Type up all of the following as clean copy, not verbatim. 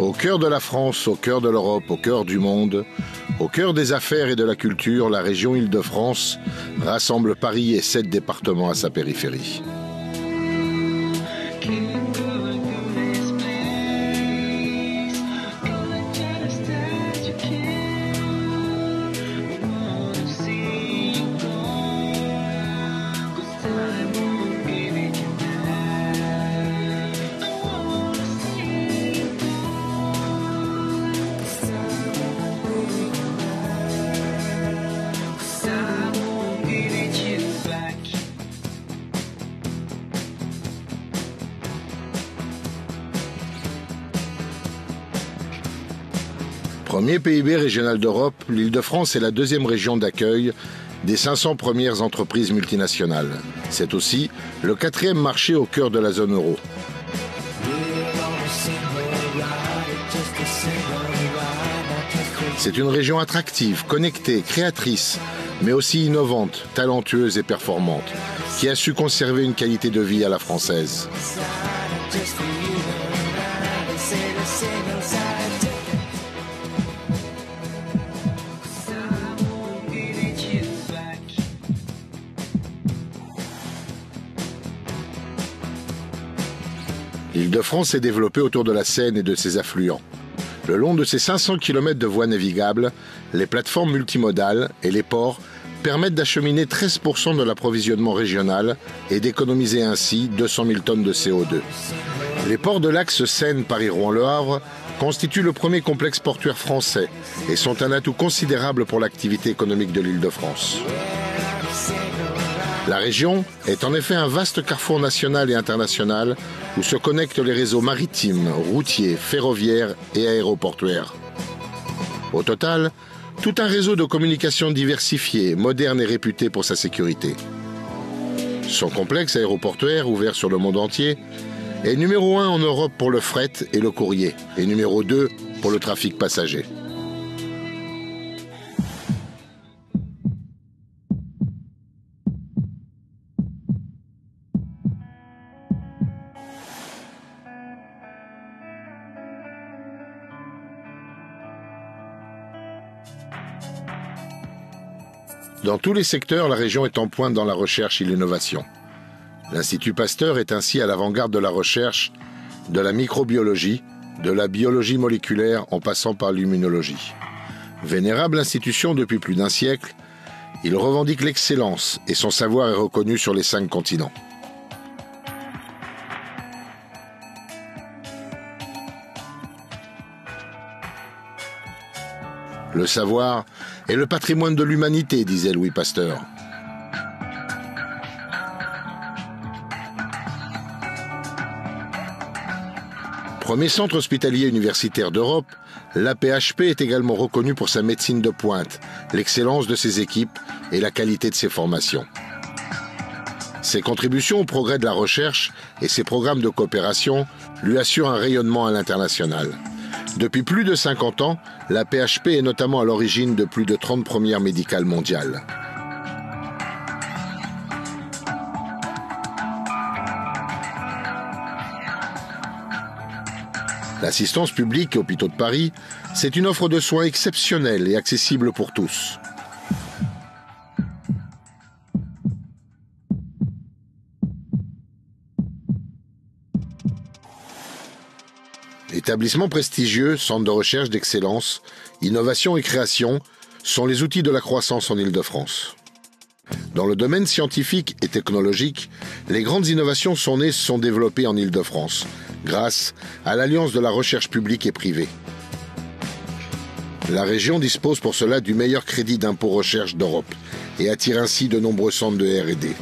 Au cœur de la France, au cœur de l'Europe, au cœur du monde, au cœur des affaires et de la culture, la région Île-de-France rassemble Paris et 7 départements à sa périphérie. Premier PIB régional d'Europe, l'Île-de-France est la deuxième région d'accueil des 500 premières entreprises multinationales. C'est aussi le 4e marché au cœur de la zone euro. C'est une région attractive, connectée, créatrice, mais aussi innovante, talentueuse et performante, qui a su conserver une qualité de vie à la française. L'Île-de-France est développée autour de la Seine et de ses affluents. Le long de ses 500 km de voies navigables, les plateformes multimodales et les ports permettent d'acheminer 13% de l'approvisionnement régional et d'économiser ainsi 200 000 tonnes de CO2. Les ports de l'axe Seine-Paris-Rouen-Le Havre constituent le premier complexe portuaire français et sont un atout considérable pour l'activité économique de l'Île-de-France. La région est en effet un vaste carrefour national et international où se connectent les réseaux maritimes, routiers, ferroviaires et aéroportuaires. Au total, tout un réseau de communication diversifié, moderne et réputé pour sa sécurité. Son complexe aéroportuaire, ouvert sur le monde entier, est numéro 1 en Europe pour le fret et le courrier, et numéro 2 pour le trafic passager. Dans tous les secteurs, la région est en pointe dans la recherche et l'innovation. L'Institut Pasteur est ainsi à l'avant-garde de la recherche, de la microbiologie, de la biologie moléculaire en passant par l'immunologie. Vénérable institution depuis plus d'un siècle, il revendique l'excellence et son savoir est reconnu sur les 5 continents. Le savoir est le patrimoine de l'humanité, disait Louis Pasteur. Premier centre hospitalier universitaire d'Europe, l'AP-HP est également reconnu pour sa médecine de pointe, l'excellence de ses équipes et la qualité de ses formations. Ses contributions au progrès de la recherche et ses programmes de coopération lui assurent un rayonnement à l'international. Depuis plus de 50 ans, la PHP est notamment à l'origine de plus de 30 premières médicales mondiales. L'assistance publique et hôpitaux de Paris, c'est une offre de soins exceptionnelle et accessible pour tous. Établissements prestigieux, centres de recherche d'excellence, innovation et création sont les outils de la croissance en Île-de-France. Dans le domaine scientifique et technologique, les grandes innovations sont nées et se sont développées en Île-de-France, grâce à l'alliance de la recherche publique et privée. La région dispose pour cela du meilleur crédit d'impôt recherche d'Europe et attire ainsi de nombreux centres de R&D.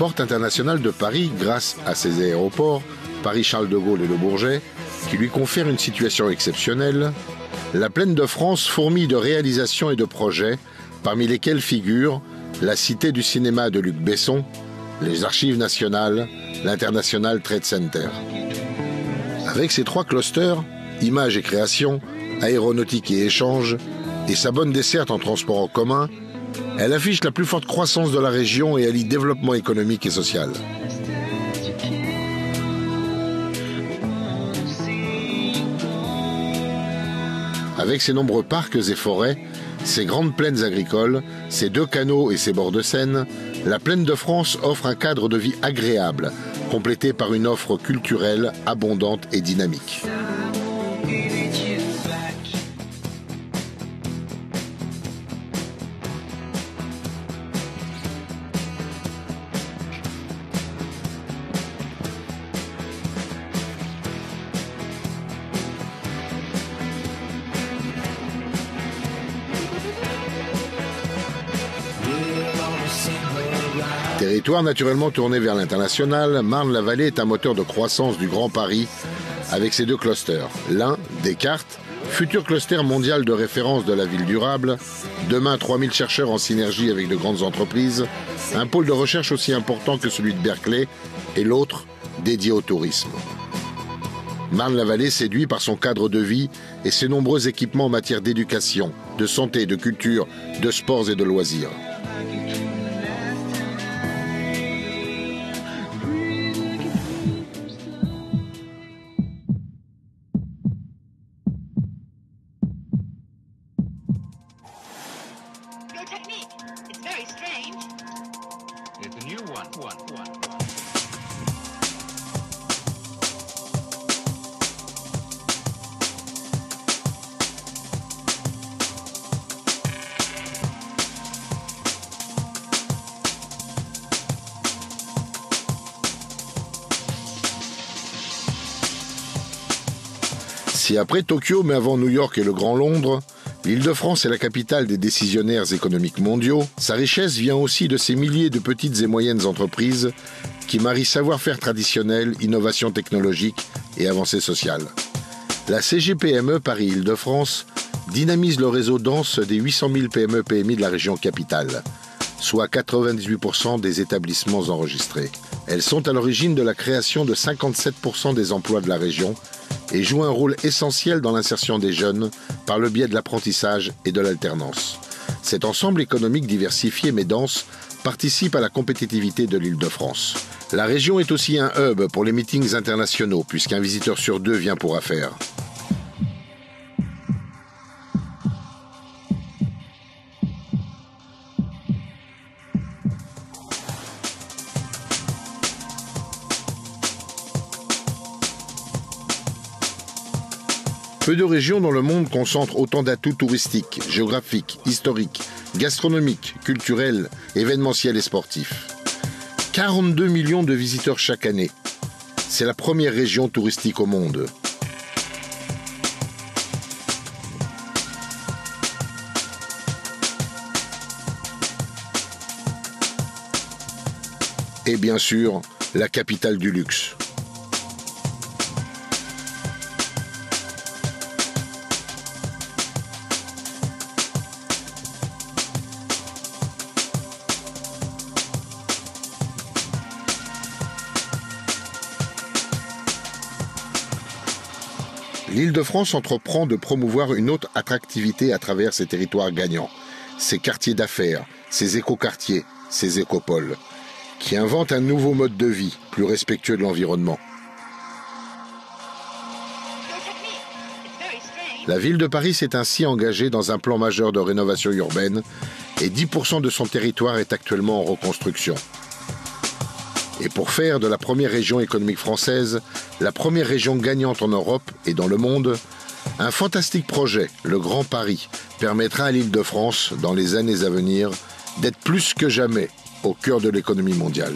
Porte internationale de Paris, grâce à ses aéroports, Paris-Charles de Gaulle et Le Bourget, qui lui confèrent une situation exceptionnelle, la Plaine de France fourmille de réalisations et de projets, parmi lesquels figurent la Cité du cinéma de Luc Besson, les Archives nationales, l'International Trade Center. Avec ses 3 clusters, images et création, aéronautique et échange, et sa bonne desserte en transport en commun, elle affiche la plus forte croissance de la région et allie développement économique et social. Avec ses nombreux parcs et forêts, ses grandes plaines agricoles, ses 2 canaux et ses bords de Seine, la Plaine de France offre un cadre de vie agréable, complété par une offre culturelle abondante et dynamique. Territoire naturellement tourné vers l'international, Marne-la-Vallée est un moteur de croissance du Grand Paris avec ses 2 clusters. L'un, Descartes, futur cluster mondial de référence de la ville durable, demain 3000 chercheurs en synergie avec de grandes entreprises, un pôle de recherche aussi important que celui de Berkeley, et l'autre, dédié au tourisme. Marne-la-Vallée séduit par son cadre de vie et ses nombreux équipements en matière d'éducation, de santé, de culture, de sports et de loisirs. Si après Tokyo, mais avant New York et le Grand Londres, l'Île-de-France est la capitale des décisionnaires économiques mondiaux, sa richesse vient aussi de ces milliers de petites et moyennes entreprises qui marient savoir-faire traditionnel, innovation technologique et avancée sociale. La CGPME Paris-Île-de-France dynamise le réseau dense des 800 000 PME-PMI de la région capitale, soit 98% des établissements enregistrés. Elles sont à l'origine de la création de 57% des emplois de la région et jouent un rôle essentiel dans l'insertion des jeunes par le biais de l'apprentissage et de l'alternance. Cet ensemble économique diversifié mais dense participe à la compétitivité de l'Île-de-France. La région est aussi un hub pour les meetings internationaux puisqu'un visiteur sur 2 vient pour affaires. Peu de régions dans le monde concentrent autant d'atouts touristiques, géographiques, historiques, gastronomiques, culturels, événementiels et sportifs. 42 millions de visiteurs chaque année. C'est la première région touristique au monde. Et bien sûr, la capitale du luxe. L'Île-de-France entreprend de promouvoir une autre attractivité à travers ses territoires gagnants, ses quartiers d'affaires, ses écoquartiers, ses écopoles, qui inventent un nouveau mode de vie, plus respectueux de l'environnement. La ville de Paris s'est ainsi engagée dans un plan majeur de rénovation urbaine et 10% de son territoire est actuellement en reconstruction. Et pour faire de la première région économique française la première région gagnante en Europe et dans le monde, un fantastique projet, le Grand Paris, permettra à l'Île-de-France, dans les années à venir, d'être plus que jamais au cœur de l'économie mondiale.